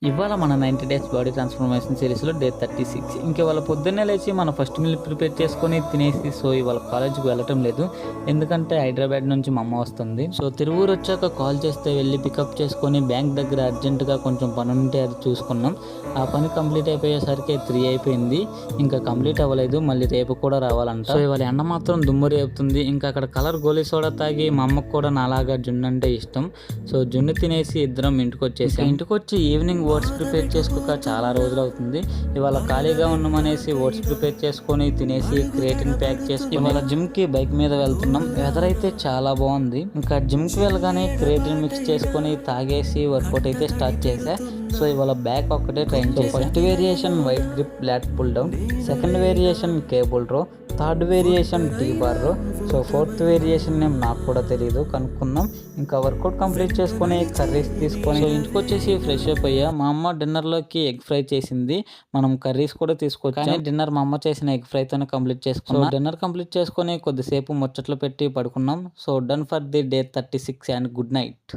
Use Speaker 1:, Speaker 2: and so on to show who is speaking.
Speaker 1: ఇవాళ మన 90 days body transformation సిరీస్‌లో డే 36. ఇవాళ పొద్దున్నే లేచి మన ఫస్ట్ మీల్ ప్రిపేర్ చేసుకొని తినేసి ఇవాళ కాలేజ్‌కి వెళ్ళటం లేదు. ఎందుకంటే హైదరాబాద్ నుంచి మా అమ్మ వస్తుంది. తిరువూరు వచ్చాక కాల్ చేస్తే వెళ్ళి పికప్ చేసుకొని బ్యాంక్ దగ్గర అర్జెంట్‌గా కొంచెం పనుంటే అది చూసుకున్నాం. ఆ పని కంప్లీట్ అయిపోయేసరికి 3 అయిపోయింది. ఇంకా కంప్లీట్ అవ్వలేదు. మళ్ళీ రేపు కూడా రావాలంట. ఇవాళ ఎండ మాత్రం దుమ్ము రేపుతుంది. అక్కడ కలర్ గోలీ సోడా తాగి మా అమ్మకు కూడా నాలాగా జున్ను అంటే ఇష్టం. జున్ను తినేసి ఇద్దరం ఇంటికొచ్చేసాం. ఇంటికొచ్చి ఈవినింగ్ ఓట్స్ ప్రిపేర్ చేసుకోక చాలా రోజులు అవుతుంది. ఇవాళ ఖాళీగా ఉన్నామనేసి ఓట్స్ ప్రిపేర్ చేసుకొని తినేసి క్రియేటిన్ ప్యాక్ చేసుకుని ఇవాళ జిమ్కి బైక్ మీద వెళ్తున్నాం. వెదర్ అయితే చాలా బాగుంది. జిమ్కి వెళ్ళగానే క్రియేటిన్ మిక్స్ చేసుకొని తాగేసి వర్కౌట్ అయితే స్టార్ట్ చేశా. ఇవాళ బ్యాక్ ఒక్కటే ట్రైన్ చేసాం. First variation wide grip lat pull down, second variation cable row, third variation T bar row, fourth variation name నాకు కూడా తెలియదు, కనుక్కుందాం. వర్కౌట్ కంప్లీట్ చేసుకొని కర్రీస్ తీసుకొని ఇంటికి వచ్చేసి ఫ్రెష్ అప్ అయ్యా. మా అమ్మ డిన్నర్లోకి ఎగ్ ఫ్రై చేసింది. మనం కర్రీస్ కూడా తీసుకొచ్చాం. కానీ డిన్నర్ మా అమ్మ చేసిన ఎగ్ ఫ్రైతోనే కంప్లీట్ చేసుకున్నాం. డిన్నర్ కంప్లీట్ చేసుకొని కొద్దిసేపు ముచ్చట్లు పెట్టి పడుకున్నాం. Done for the day 36 and good night.